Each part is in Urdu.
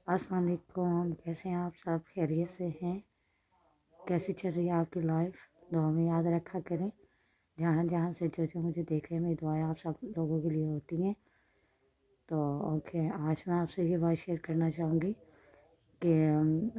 السلام علیکم، کیسے ہیں آپ سب؟ خیریت سے ہیں؟ کیسی چل رہی ہے آپ کی لائف؟ دعا میں یاد رکھا کریں۔ جہاں جہاں سے جو مجھے دیکھ رہے ہیں، میری دعائیں آپ سب لوگوں کے لیے ہوتی ہیں۔ تو اوکے، آج میں آپ سے یہ بات شیئر کرنا چاہوں گی کہ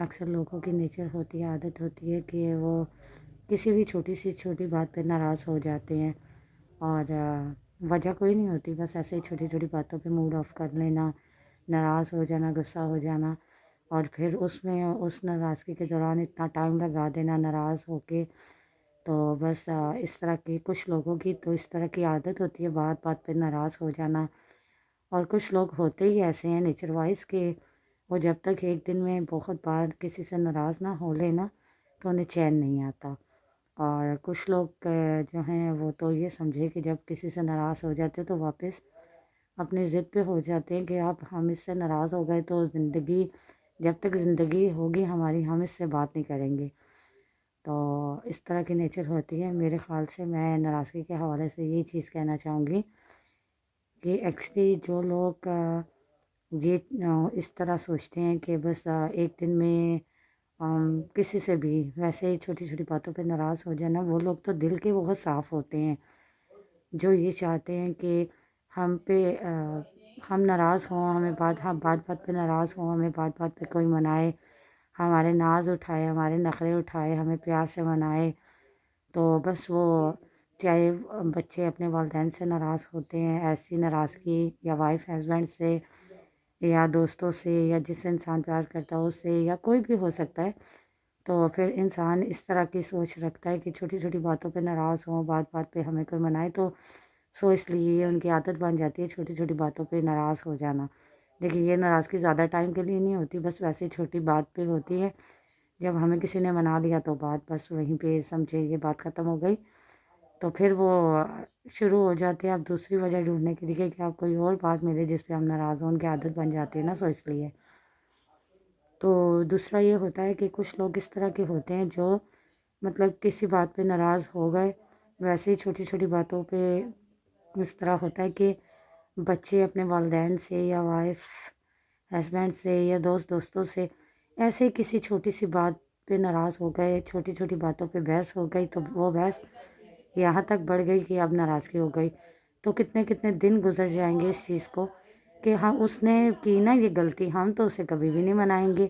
اکثر لوگوں کی نیچر ہوتی ہے، عادت ہوتی ہے کہ وہ کسی بھی چھوٹی بات پہ ناراض ہو جاتے ہیں، اور وجہ کوئی نہیں ہوتی، بس ایسے ہی چھوٹی چھوٹی باتوں پہ موڈ آف کر لینا، ناراض ہو جانا، غصہ ہو جانا، اور پھر اس ناراضگی کے دوران اتنا ٹائم لگا دینا ناراض ہو کے۔ تو بس اس طرح کی کچھ لوگوں کی تو اس طرح کی عادت ہوتی ہے، بات بات پہ ناراض ہو جانا۔ اور کچھ لوگ ہوتے ہی ایسے ہیں نیچر وائز کہ وہ جب تک ایک دن میں بہت بار کسی سے ناراض نہ ہو لینا تو انہیں چین نہیں آتا۔ اور کچھ لوگ جو ہیں وہ تو یہ سمجھے کہ جب کسی سے ناراض ہو جاتے تو واپس اپنی ضد پہ ہو جاتے ہیں کہ اب ہم اس سے ناراض ہو گئے تو زندگی، جب تک زندگی ہوگی ہماری، ہم اس سے بات نہیں کریں گے۔ تو اس طرح کی نیچر ہوتی ہے۔ میرے خیال سے میں ناراضگی کے حوالے سے یہی چیز کہنا چاہوں گی کہ ایکچولی جو لوگ یہ اس طرح سوچتے ہیں کہ بس ایک دن میں کسی سے بھی ویسے ہی چھوٹی چھوٹی باتوں پہ ناراض ہو جانا، وہ لوگ تو دل کے بہت صاف ہوتے ہیں، جو یہ چاہتے ہیں کہ ہم پہ ہم ناراض ہوں، ہم بات بات پہ ناراض ہوں، ہمیں بات بات پہ کوئی منائے، ہمارے ناز اٹھائے، ہمارے نخرے اٹھائے، ہمیں پیار سے منائے۔ تو بس وہ چاہے بچے اپنے والدین سے ناراض ہوتے ہیں، ایسی ناراضگی، یا وائف ہسبینڈ سے، یا دوستوں سے، یا جس سے انسان پیار کرتا ہے اس سے، یا کوئی بھی ہو سکتا ہے۔ تو پھر انسان اس طرح کی سوچ رکھتا ہے کہ چھوٹی چھوٹی باتوں پہ ناراض ہوں، بات بات پہ ہمیں کوئی منائے، تو اس لیے یہ ان کی عادت بن جاتی ہے چھوٹی چھوٹی باتوں پہ ناراض ہو جانا۔ لیکن یہ ناراضگی زیادہ ٹائم کے لیے نہیں ہوتی، بس ویسے چھوٹی بات پہ ہوتی ہے۔ جب ہمیں کسی نے منا لیا تو بات بس وہیں پہ سمجھے یہ بات ختم ہو گئی، تو پھر وہ شروع ہو جاتے ہیں اب دوسری وجہ ڈھونڈنے کے لیے کہ آپ کوئی اور بات ملے جس پہ ہم ناراض ہوں، ان کی عادت بن جاتی ہے نا، اس لیے۔ تو دوسرا یہ ہوتا ہے کہ کچھ لوگ اس طرح کے ہوتے ہیں جو مطلب کسی بات پہ ناراض ہو گئے، ویسے ہی چھوٹی چھوٹی باتوں پہ اس طرح ہوتا ہے کہ بچے اپنے والدین سے، یا وائف ہسبینڈ سے، یا دوستوں سے ایسے کسی چھوٹی سی بات پہ ناراض ہو گئے، چھوٹی چھوٹی باتوں پہ بحث ہو گئی، تو وہ بحث یہاں تک بڑھ گئی کہ اب ناراضگی ہو گئی۔ تو کتنے کتنے دن گزر جائیں گے اس چیز کو کہ ہم، اس نے کی نا یہ غلطی، ہم تو اسے کبھی بھی نہیں منائیں گے،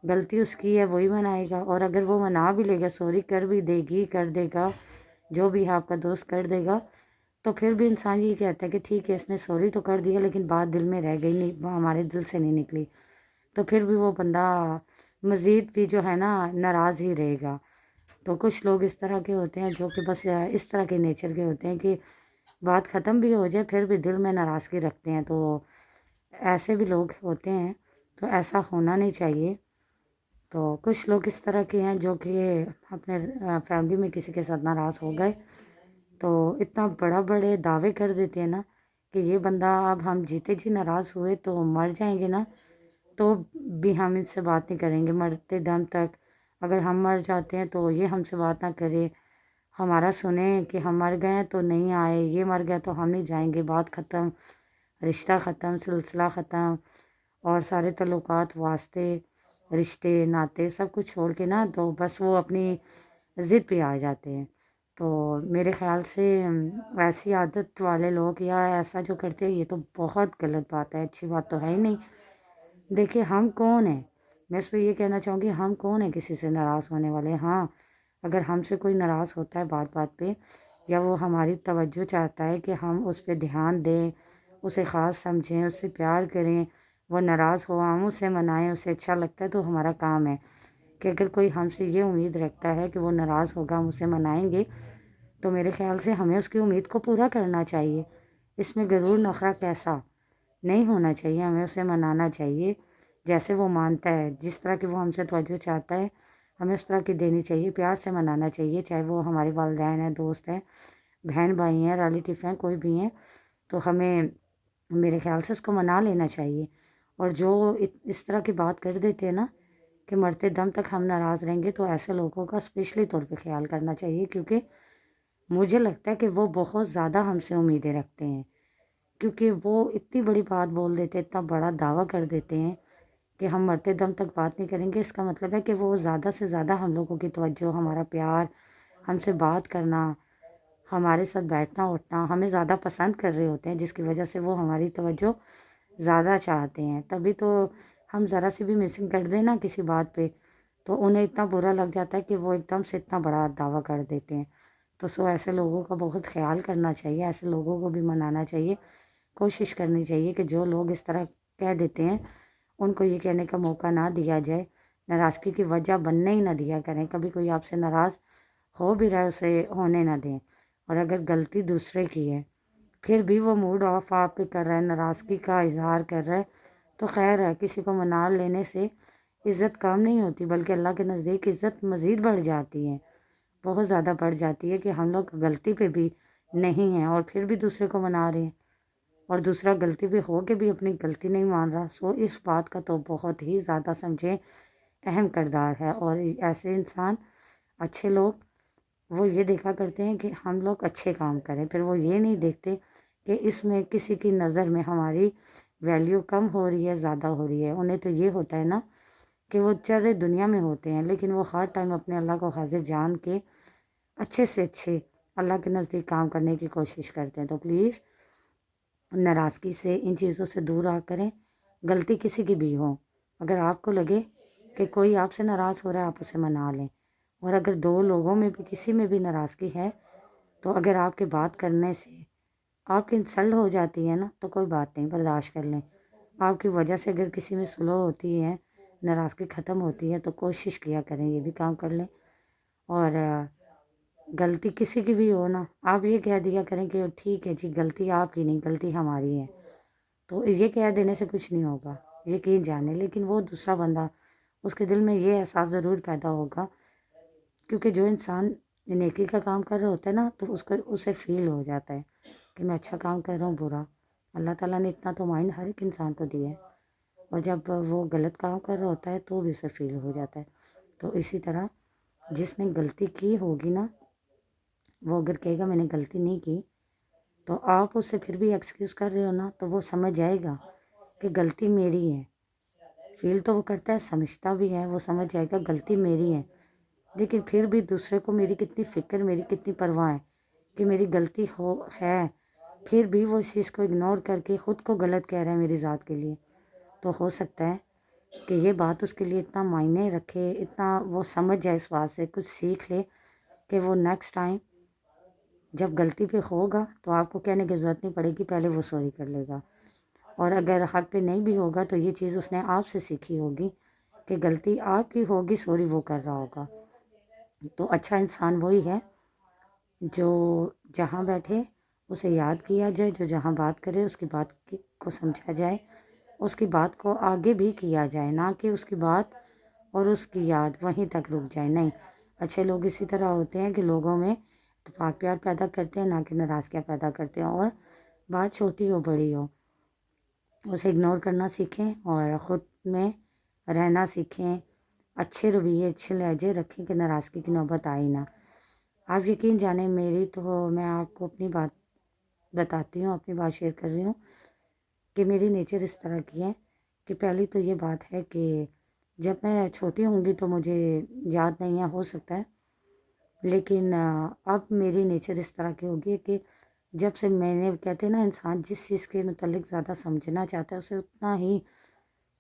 غلطی اس کی ہے وہی منائے گا۔ اور اگر وہ منا بھی لے گا، سوری کر بھی دے گی، کر دے گا، جو بھی آپ کا دوست کر دے گا، تو پھر بھی انسان یہ کہتا ہے کہ ٹھیک ہے اس نے سوری تو کر دیا، لیکن بات دل میں رہ گئی نہیں، وہ ہمارے دل سے نہیں نکلی، تو پھر بھی وہ بندہ مزید بھی جو ہے نا ناراض ہی رہے گا۔ تو کچھ لوگ اس طرح کے ہوتے ہیں جو کہ بس اس طرح کے نیچر کے ہوتے ہیں کہ بات ختم بھی ہو جائے پھر بھی دل میں ناراضگی رکھتے ہیں۔ تو ایسے بھی لوگ ہوتے ہیں، تو ایسا ہونا نہیں چاہیے۔ تو کچھ لوگ اس طرح کے ہیں جو کہ اپنے فیملی میں کسی کے ساتھ ناراض ہو گئے تو اتنا بڑے دعوے کر دیتے ہیں نا کہ یہ بندہ، اب ہم جیتے جی ناراض ہوئے تو مر جائیں گے نا تو بھی ہم ان سے بات نہیں کریں گے مرتے دم تک، اگر ہم مر جاتے ہیں تو یہ ہم سے بات نہ کرے، ہمارا سنیں کہ ہم مر گئے ہیں تو نہیں آئے، یہ مر گیا تو ہم نہیں جائیں گے، بات ختم، رشتہ ختم، سلسلہ ختم، اور سارے تعلقات، واسطے، رشتے ناتے سب کچھ چھوڑ کے نا تو بس وہ اپنی ضد پہ آ جاتے ہیں۔ تو میرے خیال سے ایسی عادت والے لوگ یا ایسا جو کرتے ہیں یہ تو بہت غلط بات ہے، اچھی بات تو ہے ہی نہیں۔ دیکھیے ہم کون ہیں، میں اس پہ یہ کہنا چاہوں گی، ہم کون ہیں کسی سے ناراض ہونے والے؟ ہاں، اگر ہم سے کوئی ناراض ہوتا ہے بات بات پہ، یا وہ ہماری توجہ چاہتا ہے کہ ہم اس پہ دھیان دیں، اسے خاص سمجھیں، اس سے پیار کریں، وہ ناراض ہو ہم اسے منائیں، اسے اچھا لگتا ہے، تو ہمارا کام ہے کہ اگر کوئی ہم سے یہ امید رکھتا ہے کہ وہ ناراض ہوگا ہم اسے منائیں گے، تو میرے خیال سے ہمیں اس کی امید کو پورا کرنا چاہیے۔ اس میں غرور نخرہ کیسا نہیں ہونا چاہیے، ہمیں اسے منانا چاہیے جیسے وہ مانتا ہے، جس طرح کی وہ ہم سے توجہ چاہتا ہے ہمیں اس طرح کی دینی چاہیے، پیار سے منانا چاہیے، چاہے وہ ہمارے والدین ہیں، دوست ہیں، بہن بھائی ہیں، ریلیٹیو ہیں، کوئی بھی ہیں، تو ہمیں میرے خیال سے اس کو منا لینا چاہیے۔ اور جو اس طرح کی بات کر دیتے ہیں نا کہ مرتے دم تک ہم ناراض رہیں گے، تو ایسے لوگوں کا اسپیشلی طور پہ خیال کرنا چاہیے، کیونکہ مجھے لگتا ہے کہ وہ بہت زیادہ ہم سے امیدیں رکھتے ہیں، کیونکہ وہ اتنی بڑی بات بول دیتے ہیں، اتنا بڑا دعویٰ کر دیتے ہیں کہ ہم مرتے دم تک بات نہیں کریں گے، اس کا مطلب ہے کہ وہ زیادہ سے زیادہ ہم لوگوں کی توجہ، ہمارا پیار، ہم سے بات کرنا، ہمارے ساتھ بیٹھنا اٹھنا ہمیں زیادہ پسند کر رہے ہوتے ہیں، جس کی وجہ سے وہ ہماری توجہ زیادہ چاہتے ہیں۔ تبھی تو ہم ذرا سی بھی مسنگ کر دیں نا کسی بات پہ تو انہیں اتنا برا لگ جاتا ہے کہ وہ ایک دم سے اتنا بڑا دعویٰ کر دیتے ہیں۔ تو ایسے لوگوں کا بہت خیال کرنا چاہیے، ایسے لوگوں کو بھی منانا چاہیے، کوشش کرنی چاہیے کہ جو لوگ اس طرح کہہ دیتے ہیں ان کو یہ کہنے کا موقع نہ دیا جائے، ناراضگی کی وجہ بننے ہی نہ دیا کریں۔ کبھی کوئی آپ سے ناراض ہو بھی رہا ہے اسے ہونے نہ دیں، اور اگر غلطی دوسرے کی ہے پھر بھی وہ موڈ آف آپ پہ کر رہا ہے، ناراضگی کا اظہار کر رہا ہے، تو خیر ہے، کسی کو منا لینے سے عزت کم نہیں ہوتی بلکہ اللہ کے نزدیک عزت مزید بڑھ جاتی ہے، بہت زیادہ بڑھ جاتی ہے کہ ہم لوگ غلطی پہ بھی نہیں ہیں اور پھر بھی دوسرے کو منا رہے ہیں، اور دوسرا غلطی پہ ہو کے بھی اپنی غلطی نہیں مان رہا۔ اس بات کا تو بہت ہی زیادہ سمجھیں اہم کردار ہے، اور ایسے انسان اچھے لوگ وہ یہ دیکھا کرتے ہیں کہ ہم لوگ اچھے کام کریں، پھر وہ یہ نہیں دیکھتے کہ اس میں کسی کی نظر میں ہماری ویلیو کم ہو رہی ہے زیادہ ہو رہی ہے۔ انہیں تو یہ ہوتا ہے نا کہ وہ چرے دنیا میں ہوتے ہیں لیکن وہ ہر ٹائم اپنے اللہ کو حاضر جان کے اچھے سے اچھے اللہ کے نزدیک کام کرنے کی کوشش کرتے ہیں۔ تو پلیز ناراضگی سے ان چیزوں سے دور آ کریں، غلطی کسی کی بھی ہو، اگر آپ کو لگے کہ کوئی آپ سے ناراض ہو رہا ہے آپ اسے منا لیں، اور اگر دو لوگوں میں بھی کسی میں بھی ناراضگی ہے تو اگر آپ کے بات کرنے سے آپ کی انسلٹ ہو جاتی ہے نا تو کوئی بات نہیں، برداشت کر لیں۔ آپ کی وجہ سے اگر کسی میں سلو ہوتی ہے، ناراضگی ختم ہوتی ہے تو کوشش کیا کریں یہ بھی کام کر لیں، اور غلطی کسی کی بھی ہو نا آپ یہ کہہ دیا کریں کہ ٹھیک ہے جی غلطی آپ کی نہیں غلطی ہماری ہے، تو یہ کہہ دینے سے کچھ نہیں ہوگا، یقین جانے، لیکن وہ دوسرا بندہ اس کے دل میں یہ احساس ضرور پیدا ہوگا، کیونکہ جو انسان نیکی کا کام کر رہا ہوتا ہے نا تو اسے فیل ہو جاتا ہے کہ میں اچھا کام کر رہا ہوں برا، اللہ تعالیٰ نے اتنا تو مائنڈ ہر ایک انسان کو دیا ہے، اور جب وہ غلط کام کر رہا ہوتا ہے تو بھی اسے فیل ہو جاتا ہے۔ تو اسی طرح جس نے غلطی کی ہوگی نا وہ اگر کہے گا میں نے غلطی نہیں کی تو آپ اس سے پھر بھی ایکسکیوز کر رہے ہو نا تو وہ سمجھ جائے گا کہ غلطی میری ہے، فیل تو وہ کرتا ہے سمجھتا بھی ہے، وہ سمجھ جائے گا غلطی میری ہے، لیکن پھر بھی دوسرے کو میری کتنی فکر، میری کتنی پرواہ ہے کہ میری غلطی ہے، پھر بھی وہ اس چیز کو اگنور کر کے خود کو غلط کہہ رہے ہیں میری ذات کے لیے، تو ہو سکتا ہے کہ یہ بات اس کے لیے اتنا معنی رکھے، اتنا وہ سمجھ جائے اس بات سے کچھ سیکھ لے کہ وہ نیکسٹ ٹائم جب غلطی پہ ہوگا تو آپ کو کہنے کی ضرورت نہیں پڑے گی، پہلے وہ سوری کر لے گا، اور اگر حق پہ نہیں بھی ہوگا تو یہ چیز اس نے آپ سے سیکھی ہوگی کہ غلطی آپ کی ہوگی سوری وہ کر رہا ہوگا۔ تو اچھا انسان وہی ہے جو جہاں بیٹھے اسے یاد کیا جائے، جو جہاں بات کرے اس کی بات کو سمجھا جائے، اس کی بات کو آگے بھی کیا جائے، نہ کہ اس کی بات اور اس کی یاد وہیں تک رک جائے، نہیں۔ اچھے لوگ اسی طرح ہوتے ہیں کہ لوگوں میں اتفاق پیار پیدا کرتے ہیں، نہ کہ ناراضگیاں پیدا کرتے ہیں، اور بات چھوٹی ہو بڑی ہو اسے اگنور کرنا سیکھیں اور خود میں رہنا سیکھیں، اچھے رویے اچھے لہجے رکھیں کہ ناراضگی کی نوبت آئی نہ۔ آپ یقین جانیں میں آپ کو اپنی بات بتاتی ہوں، اپنی بات شیئر کر رہی ہوں کہ میری نیچر اس طرح کی ہے کہ پہلی تو یہ بات ہے کہ جب میں چھوٹی ہوں گی تو مجھے یاد نہیں ہے، ہو سکتا ہے، لیکن اب میری نیچر اس طرح کی ہوگی کہ جب سے میں نے کہتے ہیں نا انسان جس چیز کے متعلق زیادہ سمجھنا چاہتا ہے اسے اتنا ہی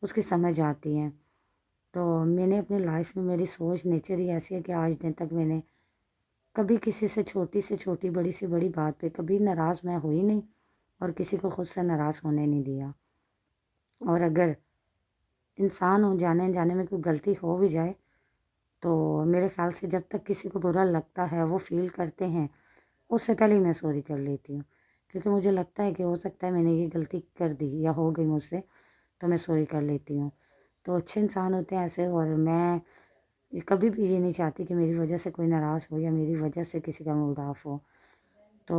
اس کی سمجھ آتی ہے۔ تو میں نے اپنی لائف میں میری سوچ نیچر ہی ایسی ہے کہ آج دن تک میں نے کبھی کسی سے چھوٹی بڑی سے بڑی بات پہ کبھی ناراض میں ہوئی نہیں، اور کسی کو خود سے ناراض ہونے نہیں دیا، اور اگر انسان ہو جانے جانے میں کوئی غلطی ہو بھی جائے تو میرے خیال سے جب تک کسی کو برا لگتا ہے وہ فیل کرتے ہیں اس سے پہلے ہی میں سوری کر لیتی ہوں، کیونکہ مجھے لگتا ہے کہ ہو سکتا ہے میں نے یہ غلطی کر دی یا ہو گئی مجھ سے، تو میں سوری کر لیتی ہوں۔ تو اچھے انسان ہوتے ہیں ایسے، اور میں کبھی بھی یہ نہیں چاہتی کہ میری وجہ سے کوئی ناراض ہو یا میری وجہ سے کسی کا موڈ آف ہو۔ تو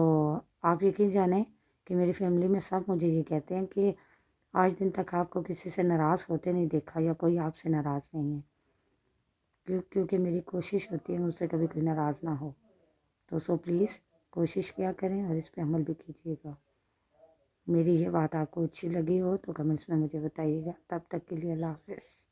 آپ یقین جانیں کہ میری فیملی میں سب مجھے یہ کہتے ہیں کہ آج دن تک آپ کو کسی سے ناراض ہوتے نہیں دیکھا یا کوئی آپ سے ناراض نہیں ہے، کیونکہ میری کوشش ہوتی ہے مجھ سے کبھی کوئی ناراض نہ ہو۔ تو پلیز کوشش کیا کریں اور اس پہ عمل بھی کیجیے گا۔ میری یہ بات آپ کو اچھی لگی ہو تو کمنٹس میں مجھے بتائیے گا. تب تک کے لیے اللہ حافظ.